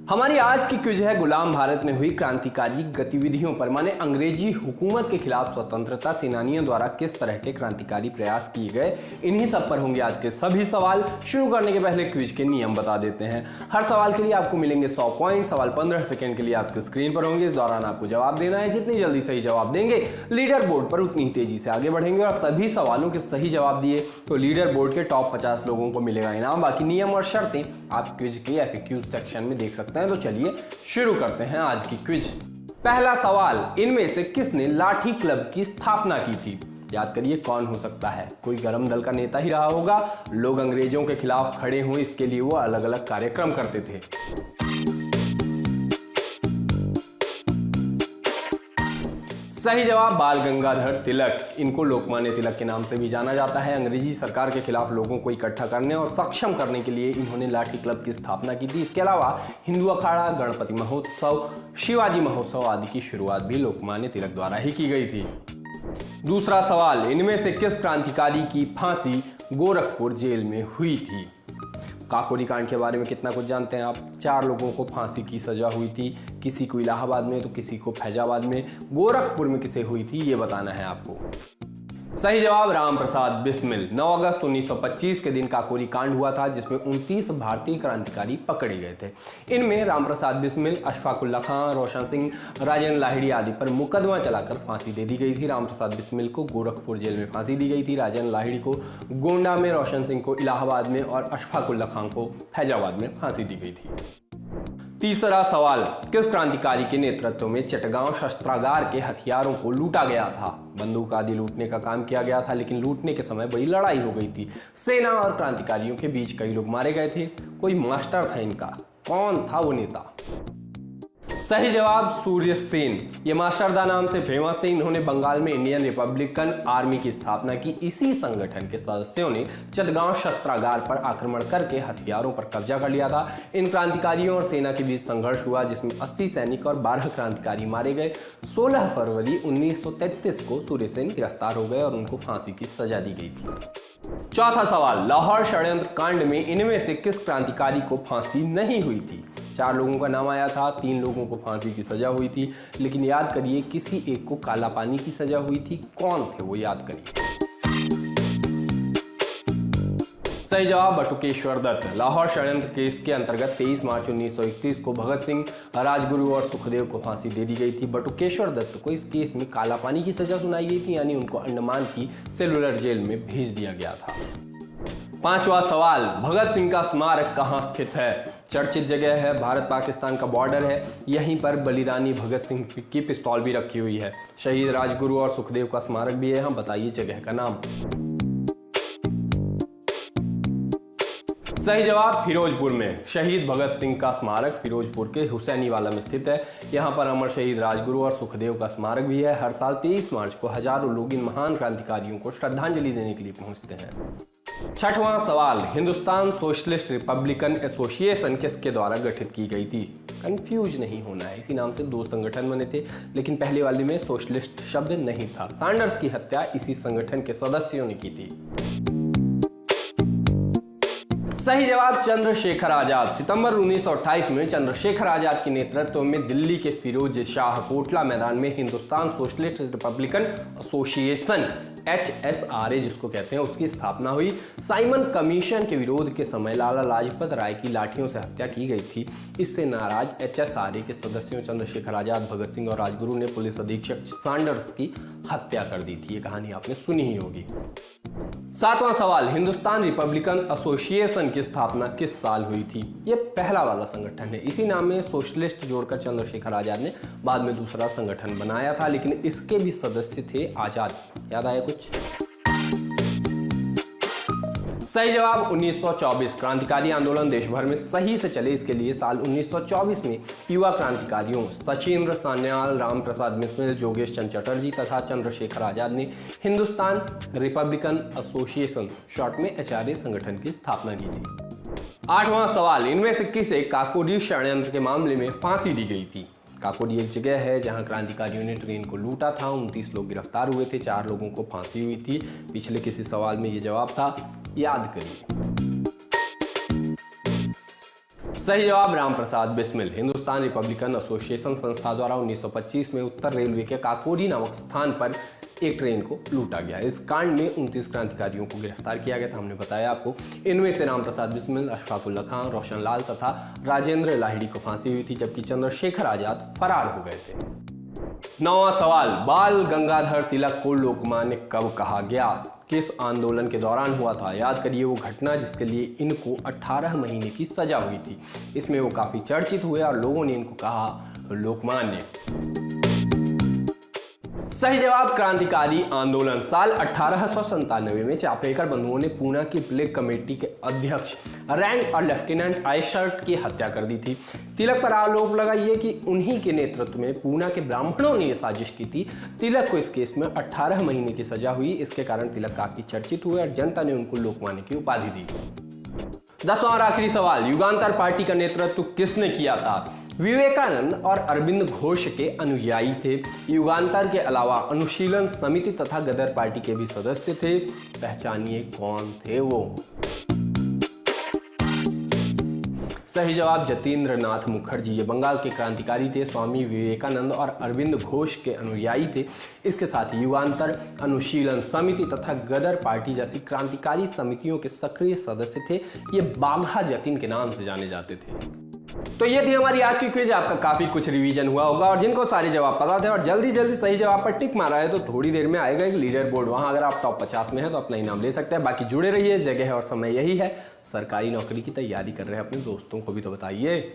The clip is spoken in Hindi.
हमारी आज की क्विज है गुलाम भारत में हुई क्रांतिकारी गतिविधियों पर, माने अंग्रेजी हुकूमत के खिलाफ स्वतंत्रता सेनानियों द्वारा किस तरह के क्रांतिकारी प्रयास किए गए। इन्हीं सब पर होंगे आज के सभी सवाल। शुरू करने के पहले क्विज के नियम बता देते हैं। हर सवाल के लिए आपको मिलेंगे 100 पॉइंट। सवाल 15 सेकंड के लिए आपकी स्क्रीन पर होंगे। इस दौरान आपको जवाब देना है। जितनी जल्दी सही जवाब देंगे लीडर बोर्ड पर उतनी ही तेजी से आगे बढ़ेंगे और सभी सवालों के सही जवाब दिए तो लीडर बोर्ड के टॉप 50 लोगों को मिलेगा इनाम। बाकी नियम और शर्तें आप क्विज के FAQ सेक्शन में देख सकते हैं। तो चलिए शुरू करते हैं आज की क्विज। पहला सवाल, इनमें से किसने लाठी क्लब की स्थापना की थी? याद करिए कौन हो सकता है। कोई गरम दल का नेता ही रहा होगा। लोग अंग्रेजों के खिलाफ खड़े हों इसके लिए वो अलग अलग कार्यक्रम करते थे। सही जवाब बाल गंगाधर तिलक। इनको लोकमान्य तिलक के नाम से भी जाना जाता है। अंग्रेजी सरकार के खिलाफ लोगों को इकट्ठा करने और सक्षम करने के लिए इन्होंने लाठी क्लब की स्थापना की थी। इसके अलावा हिंदू अखाड़ा, गणपति महोत्सव, शिवाजी महोत्सव आदि की शुरुआत भी लोकमान्य तिलक द्वारा ही की गई थी। दूसरा सवाल, इनमें से किस क्रांतिकारी की फांसी गोरखपुर जेल में हुई थी? काकोरी कांड के बारे में कितना कुछ जानते हैं आप? 4 लोगों को फांसी की सजा हुई थी। किसी को इलाहाबाद में तो किसी को फैजाबाद में। गोरखपुर में किसे हुई थी ये बताना है आपको। सही जवाब राम प्रसाद बिस्मिल। 9 अगस्त 1925 के दिन काकोरी कांड हुआ था जिसमें 29 भारतीय क्रांतिकारी पकड़े गए थे। इनमें राम प्रसाद बिस्मिल, अशफाक उल्ला खां, रोशन सिंह, राजेंद्र लाहिड़ी आदि पर मुकदमा चलाकर फांसी दे दी गई थी। राम प्रसाद बिस्मिल को गोरखपुर जेल में फांसी दी गई थी, राजेंद्र लाहिड़ी को गोंडा में, रोशन सिंह को इलाहाबाद में और अशफाक उल्ला खां को फैजाबाद में फांसी दी गई थी। तीसरा सवाल, किस क्रांतिकारी के नेतृत्व में चटगांव शस्त्रागार के हथियारों को लूटा गया था? बंदूक आदि लूटने का काम किया गया था लेकिन लूटने के समय बड़ी लड़ाई हो गई थी। सेना और क्रांतिकारियों के बीच कई लोग मारे गए थे। कोई मास्टर था इनका। कौन था वो नेता? सही जवाब सूर्य सेन। ये मास्टरदा नाम से फेमस थे। इन्होंने बंगाल में इंडियन रिपब्लिकन आर्मी की स्थापना की। इसी संगठन के सदस्यों ने चटगांव शस्त्रागार पर आक्रमण करके हथियारों पर कब्जा कर लिया था। इन क्रांतिकारियों और सेना के बीच संघर्ष हुआ जिसमें 80 सैनिक और 12 क्रांतिकारी मारे गए। 16 फरवरी 1933 को सूर्य सेन गिरफ्तार हो गए और उनको फांसी की सजा दी गई थी। चौथा सवाल, लाहौर षड्यंत्र कांड में इनमें से किस क्रांतिकारी को फांसी नहीं हुई थी? 4 लोगों का नाम आया था, 3 लोगों को फांसी की सजा हुई थी, लेकिन याद करिए किसी एक को काला पानी की सजा हुई थी। कौन थे वो याद करिए। सही जवाब बटुकेश्वर दत्त। लाहौर षड्यंत्र केस के अंतर्गत 23 मार्च 1931 को भगत सिंह, राजगुरु और सुखदेव को फांसी दे दी गई थी। बटुकेश्वर दत्त को इस केस में काला पानी की सजा सुनाई गई थी, यानी उनको अंडमान की सेलुलर जेल में भेज दिया गया था। पांचवा सवाल, भगत सिंह का स्मारक कहाँ स्थित है? चर्चित जगह है, भारत पाकिस्तान का बॉर्डर है। यहीं पर बलिदानी भगत सिंह की पिस्तौल भी रखी हुई है। शहीद राजगुरु और सुखदेव का स्मारक भी है। हम बताइए जगह का नाम। सही जवाब फिरोजपुर में। शहीद भगत सिंह का स्मारक फिरोजपुर के हुसैनीवाला में स्थित है। यहाँ पर अमर शहीद राजगुरु और सुखदेव का स्मारक भी है। हर साल 23 मार्च को हजारों लोग इन महान क्रांतिकारियों को श्रद्धांजलि देने के लिए पहुंचते हैं। छठवां सवाल, हिंदुस्तान सोशलिस्ट रिपब्लिकन एसोसिएशन किसके द्वारा गठित की गई थी? कंफ्यूज नहीं होना है, इसी नाम से 2 संगठन बने थे लेकिन पहले वाले में सोशलिस्ट शब्द नहीं था। सैंडर्स की हत्या इसी संगठन के सदस्यों ने की थी। सही जवाब चंद्रशेखर आजाद। सितंबर 1928 में चंद्रशेखर आजाद के नेतृत्व में दिल्ली के फिरोज शाह कोटला मैदान में Hindustan socialist Republican association HSRA जिसको कहते हैं उसकी स्थापना हुई। साइमन कमीशन के विरोध के समय लाला लाजपत राय की लाठियों से हत्या की गई थी। इससे नाराज HSRA के सदस्यों चंद्रशेखर आजाद, भगत सिंह और राजगुरु ने पुलिस अधीक्षक सैंडर्स की हत्या कर दी थी। ये कहानी आपने सुनी ही होगी। सातवां सवाल, हिंदुस्तान रिपब्लिकन एसोसिएशन की स्थापना किस साल हुई थी? ये पहला वाला संगठन है। इसी नाम में सोशलिस्ट जोड़कर चंद्रशेखर आजाद ने बाद में दूसरा संगठन बनाया था, लेकिन इसके भी सदस्य थे आजाद। याद आया कुछ? सही जवाब 1924। क्रांतिकारी आंदोलन देश भर में सही से चले इसके लिए साल 1924 में युवा क्रांतिकारियों सचिंद्र सान्याल, राम प्रसाद बिस्मिल, जोगेश चंद्र चटर्जी तथा चंद्रशेखर आजाद ने हिंदुस्तान रिपब्लिकन एसोसिएशन शॉर्ट में HRA संगठन की स्थापना की थी। आठवां सवाल, इनमें से किसे काकोरी षड्यंत्र के मामले में फांसी दी गई थी? काकोरी एक जगह है जहां क्रांतिकारियों ने ट्रेन को लूटा था। 29 लोग गिरफ्तार हुए थे, 4 लोगों को फांसी हुई थी। पिछले किसी सवाल में ये जवाब था, याद करिए। सही जवाब राम प्रसाद बिस्मिल। हिंदुस्तान रिपब्लिकन एसोसिएशन संस्था द्वारा 1925 में उत्तर रेलवे के काकोरी नामक स्थान पर एक ट्रेन को लूटा गया। इस कांड में 29 क्रांतिकारियों को गिरफ्तार किया गया था, हमने बताया आपको। इनमें से राम प्रसाद बिस्मिल, अशफाकुल्ला खान, रोशन लाल तथा राजेंद्र लाहिड़ी को फांसी हुई थी, जबकि चंद्रशेखर आजाद फरार हो गए थे। 9वां सवाल, बाल गंगाधर तिलक को लोकमान्य कब कहा गया? किस आंदोलन के दौरान हुआ था? याद करिए वो घटना जिसके लिए इनको 18 महीने की सजा हुई थी। इसमें वो काफी चर्चित हुए और लोगों ने इनको कहा लोकमान्य। सही जवाब क्रांतिकारी आंदोलन। साल 1897 में चापलेकर बंधुओं ने पूना की प्लेग कमेटी के अध्यक्ष रैंक और लेफ्टिनेंट आइशर्ट की हत्या कर दी थी। तिलक पर आरोप लगाइए कि उन्हीं के नेतृत्व में पूना के ब्राह्मणों ने यह साजिश की थी। तिलक को इस केस में 18 महीने की सजा हुई। इसके कारण तिलक काफी चर्चित हुए और जनता ने उनको लोकमान्य की उपाधि दी। 10वां और आखिरी सवाल, युगांतर पार्टी का नेतृत्व किसने किया था? विवेकानंद और अरविंद घोष के अनुयायी थे। युगांतर के अलावा अनुशीलन समिति तथा गदर पार्टी के भी सदस्य थे। पहचानिए कौन थे वो? सही जवाब जतीन्द्र नाथ मुखर्जी। ये बंगाल के क्रांतिकारी थे, स्वामी विवेकानंद और अरविंद घोष के अनुयायी थे। इसके साथ ही युगांतर, अनुशीलन समिति तथा गदर पार्टी जैसी क्रांतिकारी समितियों के सक्रिय सदस्य थे। ये बाघा जतीन के नाम से जाने जाते थे। तो ये थी हमारी आज की क्विज। आपका काफी कुछ रिवीजन हुआ होगा और जिनको सारे जवाब पता थे और जल्दी सही जवाब पर टिक मारा है तो थोड़ी देर में आएगा एक लीडर बोर्ड। वहां अगर आप टॉप 50 में हैं तो अपना इनाम ले सकते हैं। बाकी जुड़े रहिए, जगह और समय यही है। सरकारी नौकरी की तैयारी कर रहे हैं अपने दोस्तों को भी तो बताइए।